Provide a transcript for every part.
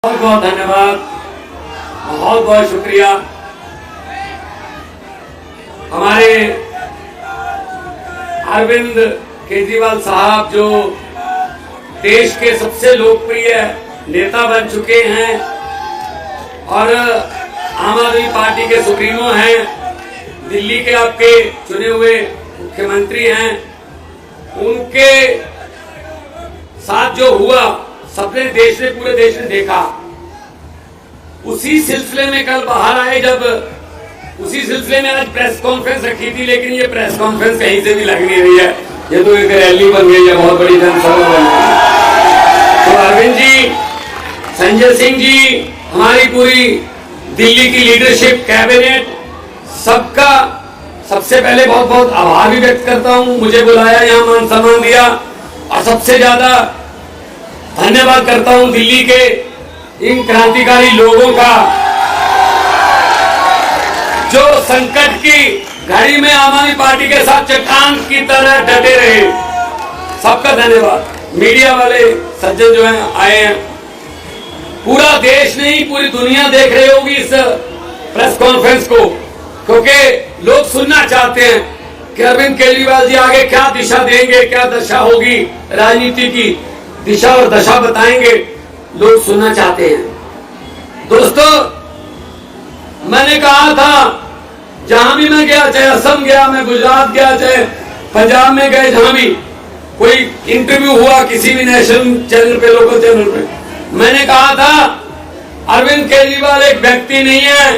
बहुत बहुत धन्यवाद, बहुत बहुत शुक्रिया। हमारे अरविंद केजरीवाल साहब जो देश के सबसे लोकप्रिय नेता बन चुके हैं और आम आदमी पार्टी के सुप्रीमो हैं, दिल्ली के आपके चुने हुए मुख्यमंत्री हैं, उनके साथ जो हुआ सबने देश ने पूरे देश ने देखा। उसी सिलसिले में कल बाहर आए, जब उसी सिलसिले में आज प्रेस कॉन्फ्रेंस रखी थी, लेकिन ये प्रेस कॉन्फ्रेंस कहीं से भी लग नहीं रही है, ये तो एक रैली बन गई है, बहुत बड़ी जनसभा बन गई। तो अरविंद जी, संजय सिंह जी, हमारी पूरी दिल्ली की लीडरशिप, कैबिनेट, सबका सबसे पहले बहुत बहुत आभार भी व्यक्त करता हूं। मुझे बुलाया, यहाँ मान सम्मान दिया, और सबसे ज्यादा धन्यवाद करता हूं दिल्ली के इन क्रांतिकारी लोगों का जो संकट की घड़ी में आम आदमी पार्टी के साथ चट्टान की तरह डटे रहे। सबका धन्यवाद। मीडिया वाले सज्जन जो हैं आए हैं, पूरा देश नहीं पूरी दुनिया देख रही होगी इस प्रेस कॉन्फ्रेंस को, क्योंकि लोग सुनना चाहते हैं कि अरविंद केजरीवाल जी आगे क्या दिशा देंगे, क्या दशा होगी, राजनीति की दिशा और दशा बताएंगे, लोग सुनना चाहते हैं। दोस्तों, मैंने कहा था जहां भी मैं गया, चाहे असम गया, मैं गुजरात गया, चाहे पंजाब में गए, जहां भी कोई इंटरव्यू हुआ किसी भी नेशनल चैनल पे, लोकल चैनल पे, मैंने कहा था अरविंद केजरीवाल एक व्यक्ति नहीं है,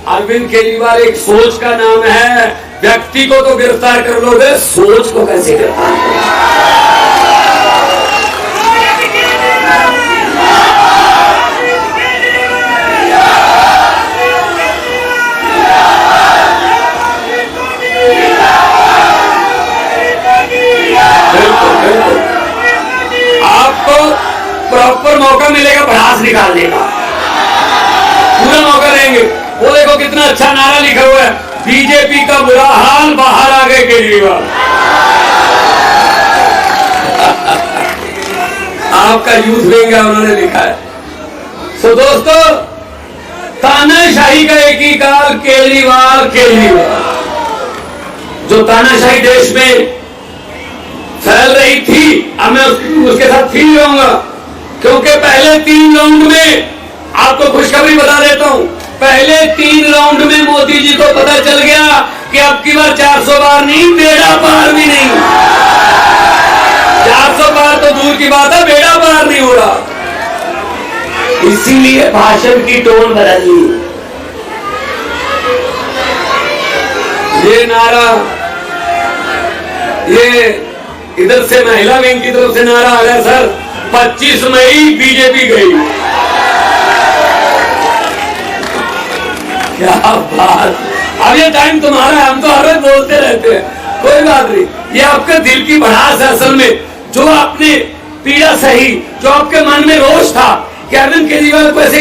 अरविंद केजरीवाल एक सोच का नाम है। व्यक्ति को तो गिरफ्तार कर लोगे, सोच को कैसे गिरफ्तार करोगे? आपको प्रॉपर मौका मिलेगा भड़ास निकालने का, पूरा मौका देंगे। वो देखो कितना अच्छा नारा लिखा हुआ है, बीजेपी का बुरा हाल, बाहर आ गए केजरीवाल। आपका यूथ विंग है, उन्होंने लिखा है। तो दोस्तों, तानाशाही का एक ही काल, केजरीवाल केजरीवाल। जो तानाशाही देश में फैल रही थी, अब मैं उसके साथ फिर रहूंगा, क्योंकि पहले 3 राउंड में, आपको खुशखबरी बता देता हूं, पहले 3 राउंड में मोदी जी को पता चल गया कि अब की बार 400 बार नहीं, बेड़ा पार भी नहीं। 400 बार तो दूर की बात है, बेड़ा पार नहीं हो रहा। इसीलिए भाषण की टोन बदल ली। ये नारा, ये इधर से महिला विंग की तरफ से नारा आ गया, सर 25 मई बीजेपी गई। क्या बात। अब ये टाइम तुम्हारा है, हम तो हर वक्त बोलते रहते हैं, कोई बात नहीं। ये आपके दिल की भड़ास है असल में, जो आपने पीड़ा सही, जो आपके मन में रोष था कि अरविंद केजरीवाल को ऐसे,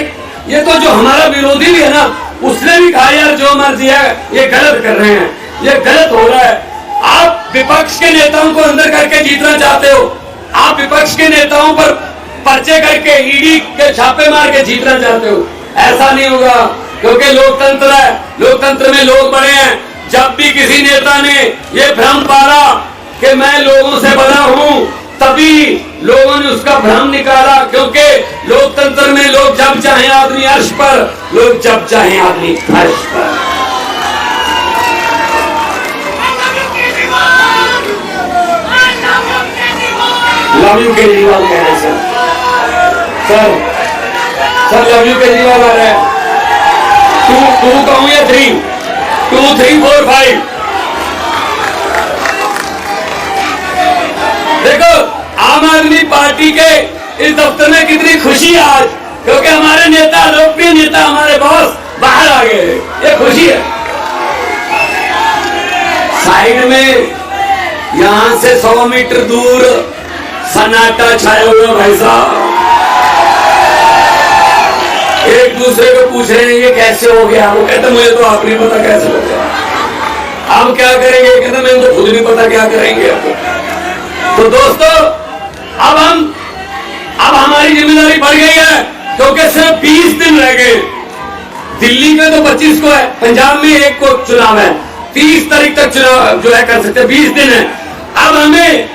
ये तो जो हमारा विरोधी भी है ना, उसने भी कहा यार जो मर्जी है, ये गलत कर रहे हैं, ये गलत हो रहा है। आप विपक्ष के नेताओं को अंदर करके जीतना चाहते हो, आप विपक्ष के नेताओं पर पर्चे करके, ईडी के छापे मार के जीतना चाहते हो, ऐसा नहीं होगा, क्योंकि लोकतंत्र है, लोकतंत्र में लोग बड़े हैं। जब भी किसी नेता ने ये भ्रम पाला कि मैं लोगों से बड़ा हूं, तभी लोगों ने उसका भ्रम निकाला, क्योंकि लोकतंत्र में लोग जब चाहे आदमी अर्श पर, लोग जब चाहे आदमी फर्श पर। लव यू केजरीवाल कह रहे sir, sir love you Kejriwal आ रहा है। 2 कहूं या 3? 2 3 4 5। देखो आम आदमी पार्टी के इस दफ्तर में कितनी खुशी है आज, क्योंकि हमारे नेता, लोकप्रिय नेता, हमारे बॉस बाहर आ गए, ये खुशी है। साइड में यहां से 100 मीटर दूर सन्नाटा छाया हुआ, भाई साहब एक दूसरे को पूछ रहे हैं ये कैसे हो गया। वो कहते मुझे तो आप नहीं पता कैसे हो गया, हम क्या करेंगे, कहते मैं तो खुद नहीं पता क्या करेंगे। तो दोस्तों, अब हमारी जिम्मेदारी बढ़ गई है क्योंकि सिर्फ 20 दिन रह गए। दिल्ली में तो 25 को है, पंजाब में 1 को चुनाव है, 30 तारीख तक चुनाव जो है कर सकते हैं, 20 दिन है। अब हमें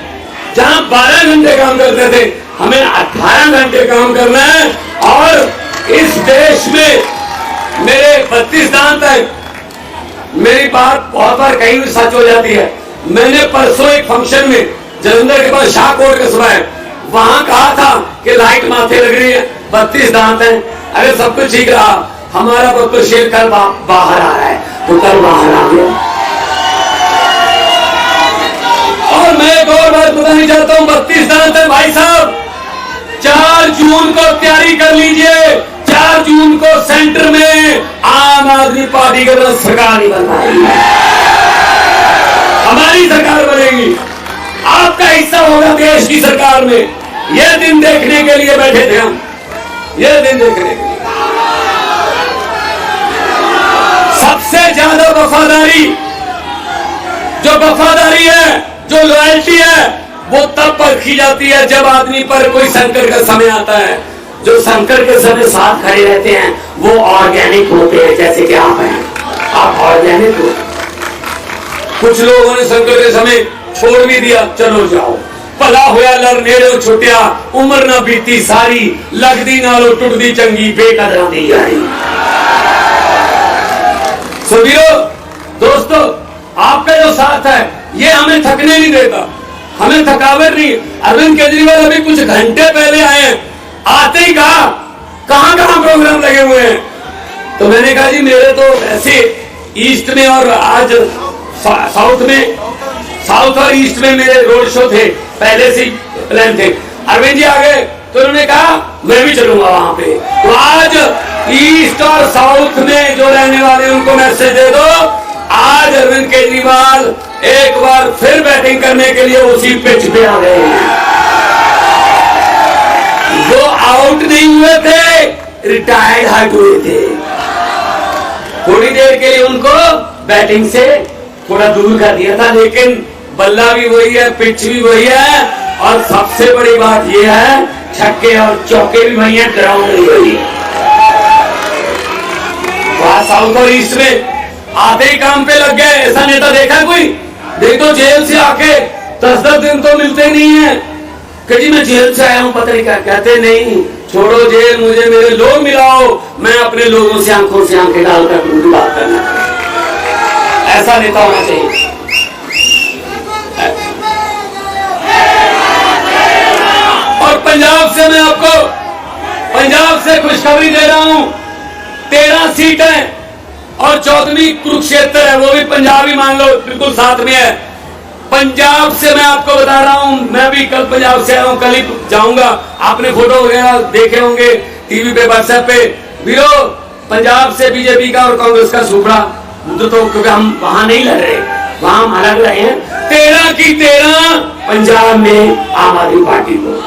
जहां 12 घंटे काम करते थे, हमें 18 घंटे काम करना है। और इस देश में मेरे 32 दांत है, मेरी बात बहुत बार कहीं भी सच हो जाती है। मैंने परसों एक फंक्शन में जलंधर के पास शाहकोट कस्बा है, वहां कहा था कि लाइट माथे लग रही है, 32 दांत हैं। अरे सब कुछ ठीक रहा, हमारा बब्बर शेर कल बाहर आ रहा है, तो कल बाहर आ गया। और मैं एक और बात बताना चाहता हूं, 32 दांत है भाई साहब। 4 जून को तैयारी कर लीजिए, 4 जून को सेंटर में आम आदमी पार्टी के तरफ सरकार नहीं बन पाएगी, हमारी सरकार बनेगी, आपका हिस्सा होगा देश की सरकार में। यह दिन देखने के लिए बैठे थे हम, यह दिन देखने के लिए। सबसे ज्यादा वफादारी है, जो लॉयल्टी है, वो तब परखी जाती है जब आदमी पर कोई संकट का समय आता है। जो संकट के समय साथ खड़े रहते हैं वो ऑर्गेनिक होते हैं, जैसे कि आप हैं, आप ऑर्गेनिक हो। कुछ लोगों ने संकट के समय छोड़ भी दिया, चलो जाओ भला होया लर नेड़ो छुटिया, उम्र ना बीती सारी, लगदी नालो टुटदी चंगी, बेकदरा दी यारी। सुनियो दोस्तों, आपका जो साथ है ये हमें थकने नहीं देता, हमें थकावट नहीं। अरविंद केजरीवाल अभी कुछ घंटे पहले आए हैं, आते ही कहा कहां प्रोग्राम लगे हुए हैं। तो मैंने कहा जी मेरे तो ऐसे ईस्ट में और आज साउथ और ईस्ट में मेरे रोड शो थे, पहले से प्लान थे। अरविंद जी आ गए तो उन्होंने कहा मैं भी चलूंगा वहां पे। तो आज ईस्ट और साउथ में जो रहने वाले उनको मैसेज दे दो, आज अरविंद केजरीवाल एक बार फिर बैटिंग करने के लिए उसी पिच पे आ गए हैं। वो आउट नहीं हुए थे, रिटायर्ड हट हुए थे। थोड़ी देर के लिए उनको बैटिंग से थोड़ा दूर कर दिया था, लेकिन बल्ला भी वही है, पिच भी वही है, और सबसे बड़ी बात यह है छक्के और चौके भी वही है, ग्राउंड भी वही है। वहां साउथ और ईस्ट में आधे ही काम पे लग गए। ऐसा नेता देखा कोई? देख तो जेल से आके 10-10 दिन तो मिलते नहीं है कि जी मैं जेल से आया हूं, पता नहीं क्या कहते। नहीं, छोड़ो जेल, मुझे मेरे लोग मिलाओ, मैं अपने लोगों से आंखों से आंखें डालकर उनकी बात करना। ऐसा नेता होना चाहिए। और पंजाब से मैं आपको खुशखबरी दे रहा हूं, 13 सीट है और 14वीं कुरुक्षेत्र है, वो भी पंजाब ही मान लो, बिल्कुल साथ में है। पंजाब से मैं आपको बता रहा हूं, मैं भी कल पंजाब से आया हूं, कल ही जाऊंगा। आपने फोटो वगैरह देखे होंगे टीवी पे, व्हाट्सएप पे। वीरो, पंजाब से बीजेपी का और कांग्रेस का सुपड़ा तो क्योंकि हम वहां नहीं लड़ रहे, वहां हम अलग रहे हैं। 13 की 13 पंजाब में आम आदमी पार्टी को।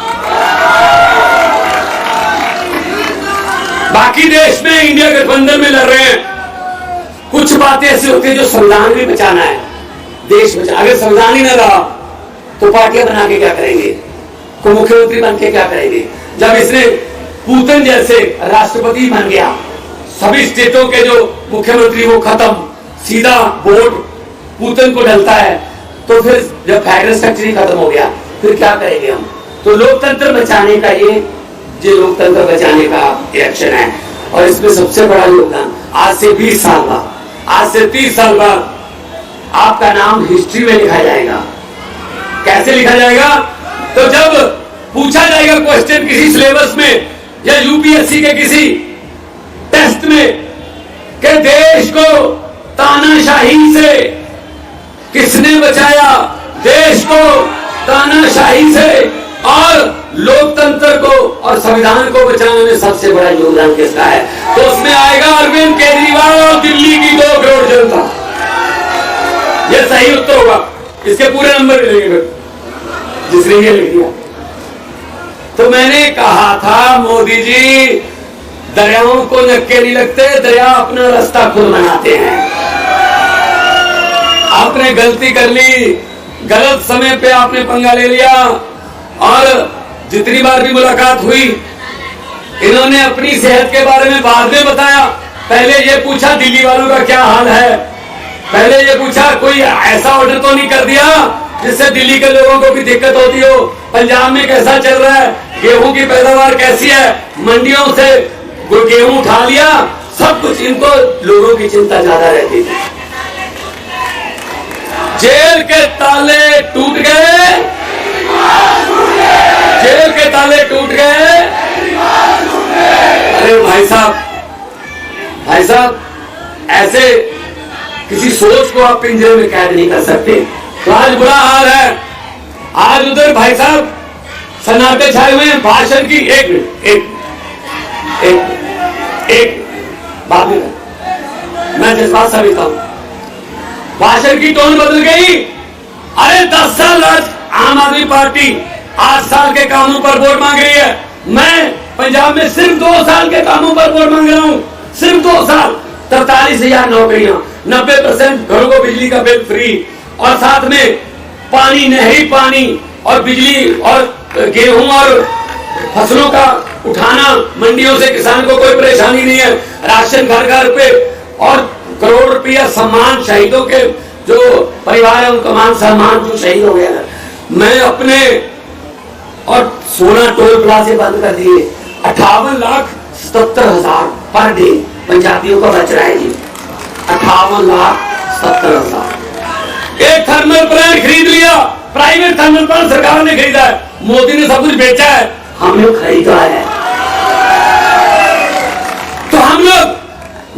बाकी देश में इंडिया गठबंधन में लड़ रहे हैं। कुछ बातें ऐसी होती है जो संविधान भी बचाना है, देश बचा। अगर संविधान ही न रहा तो पार्टियां बना के क्या करेंगे, को मुख्यमंत्री बन के क्या करेंगे। जब इसने पुतिन जैसे राष्ट्रपति बन गया, सभी स्टेटों के जो मुख्यमंत्री वो खत्म, सीधा वोट पुतिन को डलता है, तो फिर जब फेडरल स्ट्रक्चर ही खत्म हो गया, फिर क्या करेंगे हम। तो लोकतंत्र बचाने का ये लोकतंत्र बचाने का इलेक्शन है। और इसमें सबसे बड़ा योगदान आज से 20 साल बाद, आज से 30 साल बाद आपका नाम हिस्ट्री में लिखा जाएगा। कैसे लिखा जाएगा? तो जब पूछा जाएगा क्वेश्चन किसी सिलेबस में या यूपीएससी के किसी टेस्ट में कि देश को तानाशाही से किसने बचाया, देश को तानाशाही से और लोकतंत्र को और संविधान को बचाने में सबसे बड़ा योगदान किसका है, तो उसमें आएगा अरविंद केजरीवाल और दिल्ली की 2 करोड़ जनता। यह सही उत्तर होगा। इसके पूरे नंबर मिलेंगे जिसने ये लिख दिया। तो मैंने कहा था मोदी जी, दरियाओं को नक्के नहीं लगते, दरिया अपना रास्ता खुद बनाते हैं। आपने गलती कर ली, गलत समय पे आपने पंगा ले लिया, और जितनी बार भी मुलाकात हुई इन्होंने अपनी सेहत के बारे में बाद में बताया। पहले ये पूछा दिल्ली वालों का क्या हाल है, पहले ये पूछा कोई ऐसा ऑर्डर तो नहीं कर दिया जिससे दिल्ली के लोगों को भी दिक्कत होती हो। पंजाब में कैसा चल रहा है, गेहूं की पैदावार कैसी है, मंडियों से गेहूं उठा लिया, सब कुछ। इनको लोगों की चिंता ज्यादा रहती थी। जेल के ताले टूट गए, जेल के ताले टूट गए। अरे भाई साहब ऐसे किसी सोच को आप पिंजरे में कैद नहीं कर सकते। तो आज बुरा हाल है। आज उधर भाई साहब सन्नाटे छाए हुए हैं। भाषण की एक बात नहीं, मैं जज्बात समझता हूं। भाषण की टोन बदल गई। अरे 10 साल आज आम आदमी पार्टी 8 साल के कामों पर वोट मांग रही है। मैं पंजाब में सिर्फ 2 साल के कामों पर वोट मांग रहा हूं, सिर्फ 2 साल। 43,000 नौकरियां, 90% घरों को बिजली का बिल फ्री, और साथ में पानी, नहरी पानी और बिजली और गेहूं और फसलों का उठाना। मंडियों से किसान को कोई परेशानी नहीं है, राशन घर घर पे, और करोड़ रुपया सम्मान शहीदों के जो परिवार है उनका मान सम्मान जो शहीद हो गया। मैं अपने और सोना टोल प्लाजा बंद कर दिए। 58,77,000 पर डे पंजाबियों का बच रहा है जी। 58,70,000। एक थर्मल प्लांट खरीद लिया, प्राइवेट थर्मल प्लांट सरकार ने खरीदा है। मोदी ने सब कुछ बेचा है, हमने खरीदा है। तो हम लोग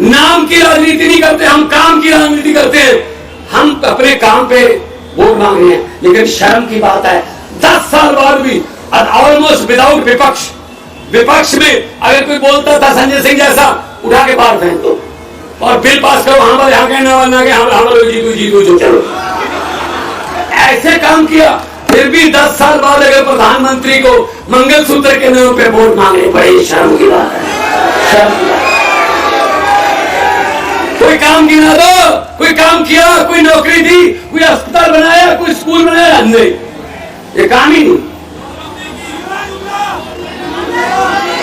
नाम की राजनीति नहीं करते, हम काम की राजनीति करते हैं। हम अपने काम पे वोट मांग रहे हैं, लेकिन शर्म की बात है 10 साल बाद भी ऑलमोस्ट विदाउट विपक्ष में अगर कोई बोलता था संजय सिंह जैसा, उठा के बाहर फेंक दो और बिल पास करो। हम यहाँ के ना के हम लोग जीतू जो चलो, ऐसे काम किया। फिर भी 10 साल बाद अगर प्रधानमंत्री को मंगलसूत्र के नाम पे वोट मांगने पड़े, शर्म की बात है, शर्म की बात। कोई काम गिना दो, कोई काम किया, कोई नौकरी दी, कोई अस्पताल बनाया, कोई स्कूल बनाया, नहीं, ये काम ही नहीं।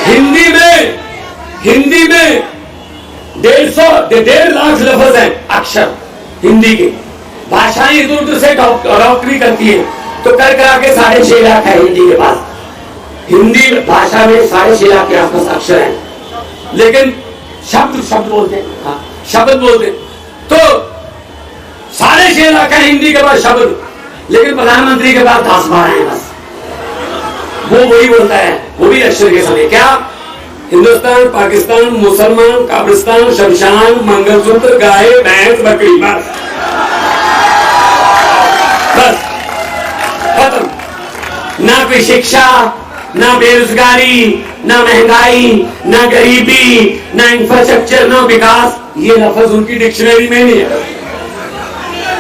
हिंदी में 1.5 लाख लफ्ज हैं, अक्षर हिंदी के। भाषाएं इधर उधर से डॉक्टरी करती है, तो कर करा के 6.5 लाख है हिंदी के पास। हिंदी भाषा में 6.5 लाख के आसपास अक्षर हैं, लेकिन शब्द बोलते, हाँ शब्द बोलते, तो 6.5 लाख है हिंदी के पास शब्द, लेकिन प्रधानमंत्री के पास 10-12 हैं बस। वो वही बोलता है, वो भी अक्षर के समय। क्या? हिंदुस्तान, पाकिस्तान, मुसलमान, काब्रिस्तान, शमशान, मंगलसूत्र, गाय, भैंस, बकरी, बस खत्म। ना कोई शिक्षा, ना बेरोजगारी, ना महंगाई, ना गरीबी, ना इंफ्रास्ट्रक्चर, ना विकास। ये लफ्ज उनकी डिक्शनरी में नहीं है।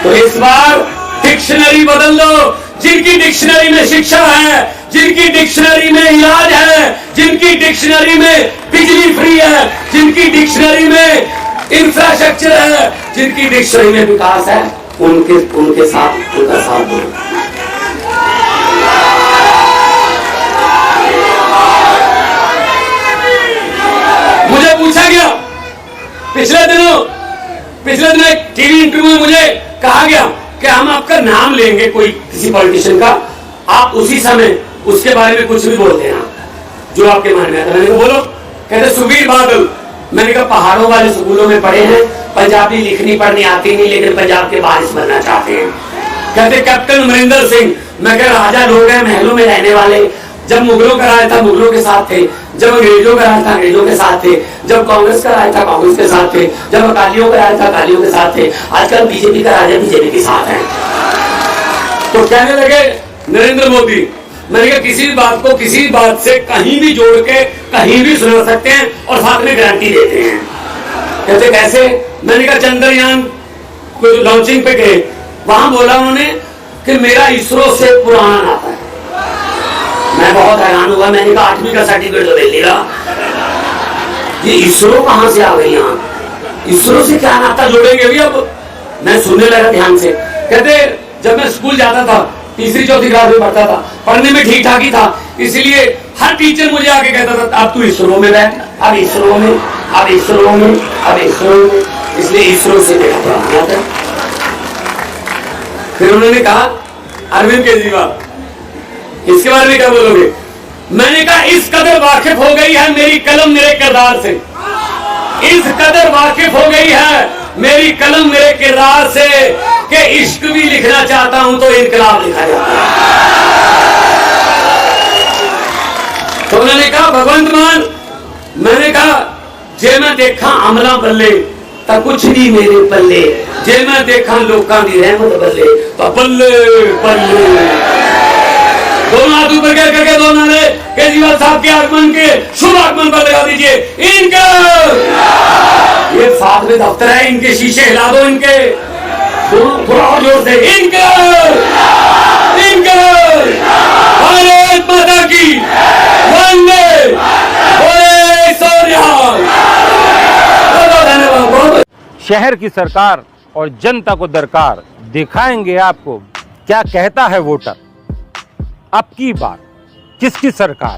तो इस बार डिक्शनरी बदल दो। जिनकी डिक्शनरी में शिक्षा है, जिनकी डिक्शनरी में इलाज है, जिनकी डिक्शनरी में बिजली फ्री है, जिनकी डिक्शनरी में इंफ्रास्ट्रक्चर है, जिनकी डिक्शनरी में विकास है, उनके साथ उनका साथ दो। मुझे पूछा गया पिछले दिनों एक टीवी इंटरव्यू में मुझे कहा गया कि हम आपका नाम लेंगे कोई किसी पॉलिटिशियन का, आप उसी समय उसके बारे में कुछ भी बोल देना जो आपके मन में आता। मैंने कहा बोलो। कहते सुखबीर बादल। मैंने कहा पहाड़ों वाले स्कूलों में पढ़े हैं, पंजाबी लिखनी पढ़नी आती नहीं, लेकिन पंजाब के वारिस बनना चाहते हैं। कहते कैप्टन अमरिंदर सिंह। मैं कह राजा लोग हैं, महलों में रहने वाले। जब मुगलों का राज था मुगलों के साथ थे, जब अंग्रेजों का राज था अंग्रेजों के साथ थे, जब कांग्रेस का राज था कांग्रेस के साथ थे, जब अकालियों का राज था अकालियों के साथ थे। आजकल बीजेपी का राज है, बीजेपी के साथ है। तो कहने लगे नरेंद्र मोदी। मैंने कहा किसी भी बात को किसी बात से कहीं भी जोड़ के कहीं भी सुना सकते हैं और साथ में गारंटी देते हैं। कहते कैसे? मैंने कहा चंद्रयान को लॉन्चिंग पे गए, वहां बोला उन्होंने कि मेरा इसरो से पुराना नाता है। मैं बहुत हैरान हुआ। मैंने कहा 8वीं का सर्टिफिकेट तो मिल लिया, ये इसरो कहां से आ गई? यहाँ इसरो से क्या नाता जोड़ेंगे अभी? अब मैं सुनने लगा ध्यान से। कहते जब मैं स्कूल जाता था, 3री-4थी क्लास में पढ़ता था, पढ़ने में ठीक ठाक ही था, इसलिए हर टीचर मुझे आके कहता था अब तू इसरो में बैठ, अब इसरो में, अब इसरो में, अब इसरो में, इसलिए इसरो से मेरा पुराना था। फिर उन्होंने कहा अरविंद केजरीवाल इसके बारे में क्या बोलोगे? मैंने कहा इस कदर वाकिफ हो गई है मेरी कलम मेरे किरदार से, इस कदर वाकिफ हो गई है मेरी कलम मेरे किरदार से कि इश्क भी लिखना चाहता हूं तो इनकलाब लिखा जाता है। तो उन्होंने कहा भगवंत मान, मैंने कहा जे मैं देखा अमला बल्ले तो कुछ नहीं मेरे पल्ले, जे मैं देखा लोकां दी रहमत बल्ले तो बल्ले बल्ले। दोनों हाथ ऊपर करके दोनों ने केजरीवाल साहब के आगमन के शुभ आगमन पर लगा दीजिए इनका। ये साथ में दफ्तर है, इनके शीशे हिला दो, इनके थोड़ा और जोर से इनका इनका। भारत माता की वंदे बोले सोनिहाल। धन्यवाद। शहर की सरकार और जनता को दरकार दिखाएंगे आपको क्या कहता है वोटर। अब की बार किसकी सरकार?